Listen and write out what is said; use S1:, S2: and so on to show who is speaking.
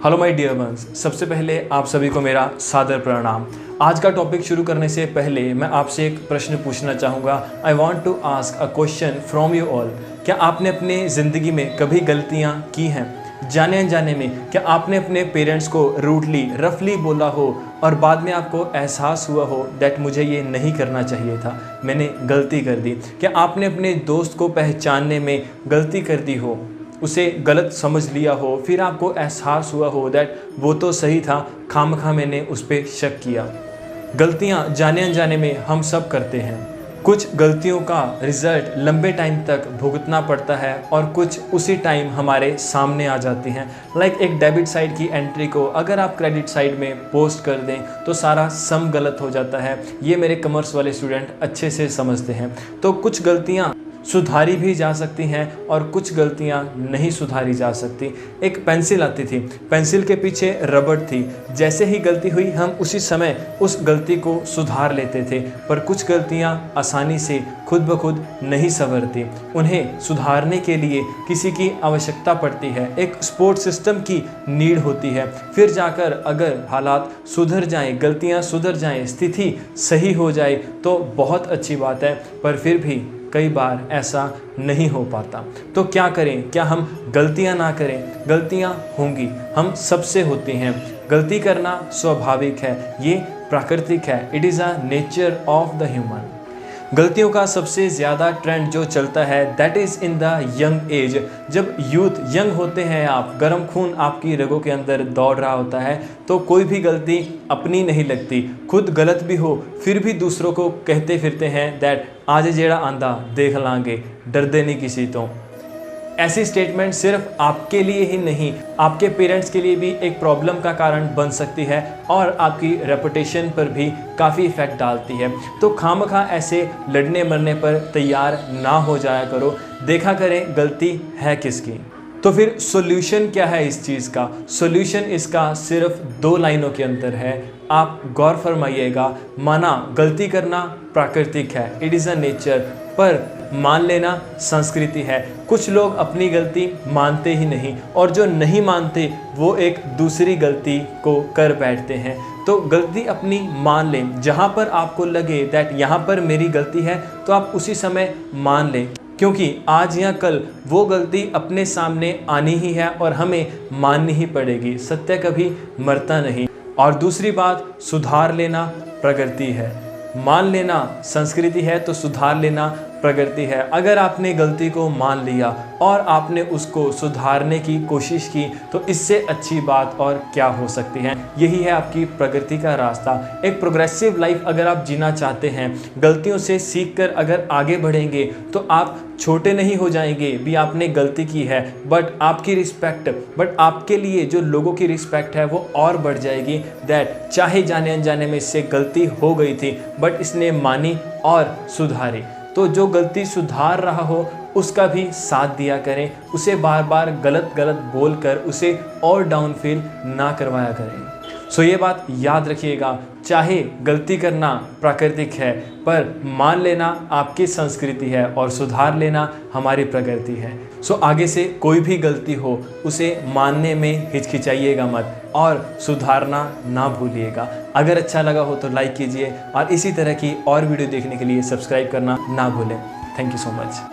S1: Hello my dear ones, सबसे पहले आप सभी को मेरा सादर प्रणाम। आज का टॉपिक शुरू करने से पहले मैं आपसे एक प्रश्न पूछना चाहूँगा। I want to ask a question from you all. क्या आपने अपने ज़िंदगी में कभी गलतियाँ की हैं? जाने अनजाने में क्या आपने अपने पेरेंट्स को रूडली रफली बोला हो और बाद में आपको एहसास हुआ हो दैट मुझे ये नहीं करना चाहिए था, मैंने गलती कर दी? क्या आपने अपने दोस्त को पहचानने में गलती कर दी हो, उसे गलत समझ लिया हो, फिर आपको एहसास हुआ हो दैट वो तो सही था, खामखा मैंने उस पर शक किया? गलतियां जाने अनजाने में हम सब करते हैं। कुछ गलतियों का रिजल्ट लंबे टाइम तक भुगतना पड़ता है और कुछ उसी टाइम हमारे सामने आ जाती हैं। लाइक एक डेबिट साइड की एंट्री को अगर आप क्रेडिट साइड में पोस्ट कर दें तो सारा सम गलत हो जाता है। ये मेरे कॉमर्स वाले स्टूडेंट अच्छे से समझते हैं। तो कुछ गलतियाँ सुधारी भी जा सकती हैं और कुछ गलतियां नहीं सुधारी जा सकती। एक पेंसिल आती थी, पेंसिल के पीछे रबड़ थी, जैसे ही गलती हुई हम उसी समय उस गलती को सुधार लेते थे। पर कुछ गलतियां आसानी से खुद ब खुद नहीं संवरती, उन्हें सुधारने के लिए किसी की आवश्यकता पड़ती है, एक सपोर्ट सिस्टम की नीड होती है। फिर जाकर अगर हालात सुधर जाएं, गलतियां सुधर जाएं, स्थिति सही हो जाए तो बहुत अच्छी बात है। पर फिर भी कई बार ऐसा नहीं हो पाता। तो क्या करें? क्या हम गलतियां ना करें? गलतियां होंगी, हम सबसे होती हैं। गलती करना स्वाभाविक है, ये प्राकृतिक है। It is a nature of the human. गलतियों का सबसे ज़्यादा ट्रेंड जो चलता है that is in the young age. जब यूथ यंग होते हैं, आप गर्म खून आपकी रगों के अंदर दौड़ रहा होता है, तो कोई भी गलती अपनी नहीं लगती। खुद गलत भी हो फिर भी दूसरों को कहते फिरते हैं दैट आज जेड़ा आंदा देख लांगे, डरदे नहीं किसी तो। ऐसी स्टेटमेंट सिर्फ आपके लिए ही नहीं, आपके पेरेंट्स के लिए भी एक प्रॉब्लम का कारण बन सकती है और आपकी रेपुटेशन पर भी काफ़ी इफ़ेक्ट डालती है। तो खामखा ऐसे लड़ने मरने पर तैयार ना हो जाया करो, देखा करें गलती है किसकी। तो फिर सॉल्यूशन क्या है इस चीज़ का? सॉल्यूशन इसका सिर्फ 2 लाइनों के अंदर है। आप गौर फरमाइएगा। माना गलती करना प्राकृतिक है, इट इज़ अ नेचर, पर मान लेना संस्कृति है। कुछ लोग अपनी गलती मानते ही नहीं और जो नहीं मानते वो एक दूसरी गलती को कर बैठते हैं। तो गलती अपनी मान लें, जहाँ पर आपको लगे दैट यहाँ पर मेरी गलती है तो आप उसी समय मान लें, क्योंकि आज या कल वो गलती अपने सामने आनी ही है और हमें माननी ही पड़ेगी। सत्य कभी मरता नहीं। और दूसरी बात, सुधार लेना प्रगति है। मान लेना संस्कृति है तो सुधार लेना प्रगति है। अगर आपने गलती को मान लिया और आपने उसको सुधारने की कोशिश की तो इससे अच्छी बात और क्या हो सकती है। यही है आपकी प्रगति का रास्ता। एक प्रोग्रेसिव लाइफ अगर आप जीना चाहते हैं, गलतियों से सीखकर अगर आगे बढ़ेंगे तो आप छोटे नहीं हो जाएंगे। भी आपने गलती की है बट आपकी रिस्पेक्ट, बट आपके लिए जो लोगों की रिस्पेक्ट है वो और बढ़ जाएगी। दैट चाहे जाने अनजाने में इससे गलती हो गई थी बट इसने मानी और सुधारी। तो जो गलती सुधार रहा हो उसका भी साथ दिया करें, उसे बार बार गलत गलत बोलकर उसे और डाउन फील ना करवाया करें। सो ये बात याद रखिएगा, चाहे गलती करना प्राकृतिक है पर मान लेना आपकी संस्कृति है और सुधार लेना हमारी प्रगति है। सो आगे से कोई भी गलती हो उसे मानने में हिचकिचाइएगा मत और सुधारना ना भूलिएगा। अगर अच्छा लगा हो तो लाइक कीजिए और इसी तरह की और वीडियो देखने के लिए सब्सक्राइब करना ना भूलें। Thank you so much.